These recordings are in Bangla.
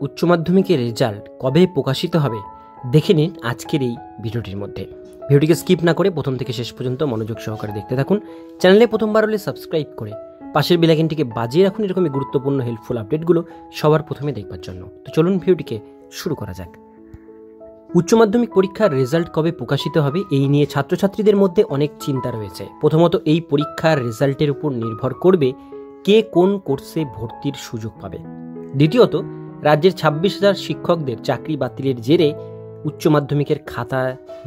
উচ্চ মাধ্যমিকের রেজাল্ট কবে প্রকাশিত হবে দেখে নিন আজকের এই ভিডিওটির মধ্যে। ভিডিওটিকে স্কিপ না করে প্রথম থেকে শেষ পর্যন্ত মনোযোগ সহকারে দেখতে থাকুন। চ্যানেলে প্রথমবার হলে সাবস্ক্রাইব করে পাশের বেল আইকনটিকে বাজিয়ে রাখুন এরকমই গুরুত্বপূর্ণ হেল্পফুল আপডেটগুলো সবার প্রথমে দেখবার জন্য। তো চলুন ভিডিওটিকে শুরু করা যাক। উচ্চ মাধ্যমিক পরীক্ষার রেজাল্ট কবে প্রকাশিত হবে এই নিয়ে ছাত্রছাত্রীদের মধ্যে অনেক চিন্তা রয়েছে। প্রথমত এই পরীক্ষার রেজাল্টের উপর নির্ভর করবে কে কোন কোর্সে ভর্তির সুযোগ পাবে। দ্বিতীয়ত রাজ্যের 26,000 শিক্ষকদের চাকরি বাতিলের জেরে উচ্চ মাধ্যমিকের খাতা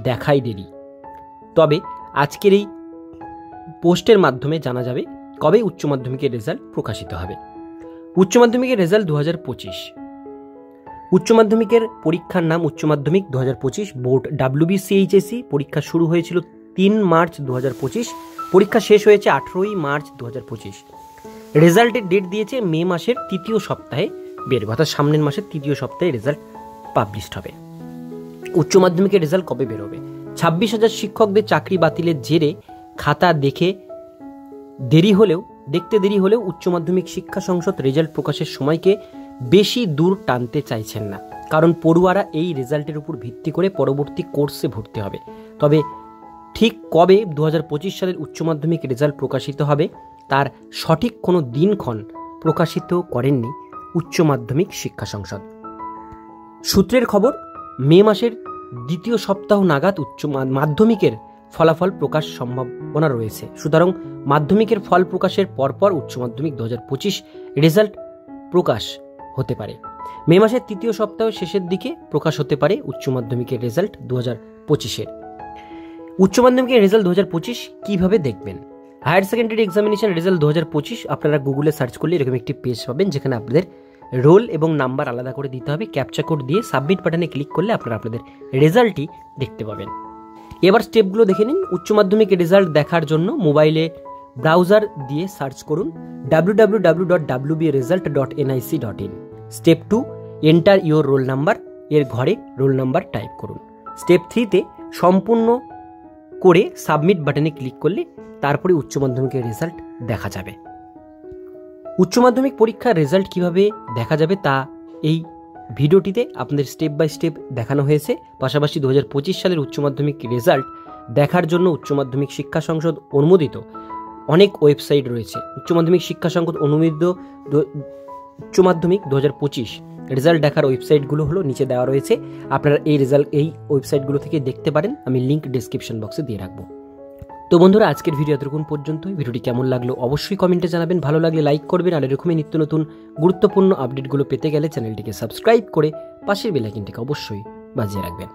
দেখাই দেরি। তবে আজকের এই পোস্টের মাধ্যমে জানা যাবে কবে উচ্চ মাধ্যমিকের রেজাল্ট প্রকাশিত হবে। উচ্চ মাধ্যমিকের রেজাল্ট 2025। উচ্চ মাধ্যমিকের পরীক্ষার নাম উচ্চ মাধ্যমিক 2025 বোর্ড WBCHSE। পরীক্ষা শুরু হয়েছিল 3 মার্চ 2025, পরীক্ষা শেষ হয়েছে 18 মার্চ 2025। রেজাল্টের ডেট দিয়েছে মে মাসের 3য় সপ্তাহে বেরোবে, অর্থাৎ সামনের মাসের 3য় সপ্তাহে রেজাল্ট পাবলিশড হবে। উচ্চ মাধ্যমিকের রেজাল্ট কবে বেরোবে? 26,000 শিক্ষকদের চাকরি বাতিলের জেরে খাতা দেখতে দেরি হলেও উচ্চ মাধ্যমিক শিক্ষা সংসদ রেজাল্ট প্রকাশের সময়কে বেশি দূর টানতে চাইছেন না, কারণ পড়ুয়ারা এই রেজাল্টের উপর ভিত্তি করে পরবর্তী কোর্সে ভর্তি হবে। তবে ঠিক কবে 2025 সালের উচ্চ মাধ্যমিক রেজাল্ট প্রকাশিত হবে তার সঠিক কোনো দিনক্ষণ প্রকাশিত করেননি উচ্চ মাধ্যমিক শিক্ষা সংসদ। সূত্রের খবর, মে মাসের 2য় সপ্তাহ নাগাদ উচ্চ মাধ্যমিকের ফলাফল প্রকাশ সম্ভাবনা রয়েছে। সুতরাং মাধ্যমিকের ফল প্রকাশের পরপর উচ্চ মাধ্যমিক 2025 রেজাল্ট প্রকাশ হতে পারে। মে মাসের 3য় সপ্তাহ শেষের দিকে প্রকাশ হতে পারে উচ্চ মাধ্যমিকের রেজাল্ট 2025-এর। উচ্চ মাধ্যমিকের রেজাল্ট 2025 কিভাবে দেখবেন? হায়ার সেকেন্ডারি এক্সামিনেশন রেজাল্ট 2025 আপনারা গুগলে সার্চ করলে এরকম একটি পেজ পাবেন, যেখানে আপনাদের রোল এবং নাম্বার আলাদা করে দিতে হবে। ক্যাপচা কোড দিয়ে সাবমিট বাটনে ক্লিক করলে আপনারা আপনাদের রেজাল্টটি দেখতে পাবেন। এবার স্টেপগুলো দেখে নিন। উচ্চ মাধ্যমিকের রেজাল্ট দেখার জন্য মোবাইলে ব্রাউজার দিয়ে সার্চ করুন www.wbresult.nic.in। Step 2, enter your roll number, এর ঘরে রোল নাম্বার টাইপ করুন। স্টেপ 3তে সম্পূর্ণ করে সাবমিট বাটনে ক্লিক করলে তারপরে উচ্চ মাধ্যমিকের রেজাল্ট দেখা যাবে। উচ্চ মাধ্যমিক পরীক্ষার রেজাল্ট কিভাবে দেখা যাবে তা এই ভিডিওটিতে আপনাদের স্টেপ বাই স্টেপ দেখানো হয়েছে। পাশাপাশি 2025 সালের উচ্চ মাধ্যমিক রেজাল্ট দেখার জন্য উচ্চ মাধ্যমিক শিক্ষা সংসদ অনুমোদিত অনেক ওয়েবসাইট রয়েছে। উচ্চ মাধ্যমিক শিক্ষা সংসদ অনুমোদিত উচ্চ মাধ্যমিক 2025 রেজাল্ট দেখার ওয়েবসাইটগুলো হলো নিচে দেওয়া রয়েছে। আপনারা এই ওয়েবসাইটগুলো থেকে দেখতে পারেন, আমি লিঙ্ক ডেসক্রিপশন বক্সে দিয়ে রাখবো। তো বন্ধুরা, আজকের ভিডিও এতক্ষণ পর্যন্ত। ভিডিওটি কেমন লাগলো অবশ্যই কমেন্টে জানাবেন, ভালো লাগলে লাইক করবেন, আর এরকমই নিত্য নতুন গুরুত্বপূর্ণ আপডেটগুলো পেতে গেলে চ্যানেলটিকে সাবস্ক্রাইব করে পাশের বেল আইকনটিকে অবশ্যই বাজিয়ে রাখবেন।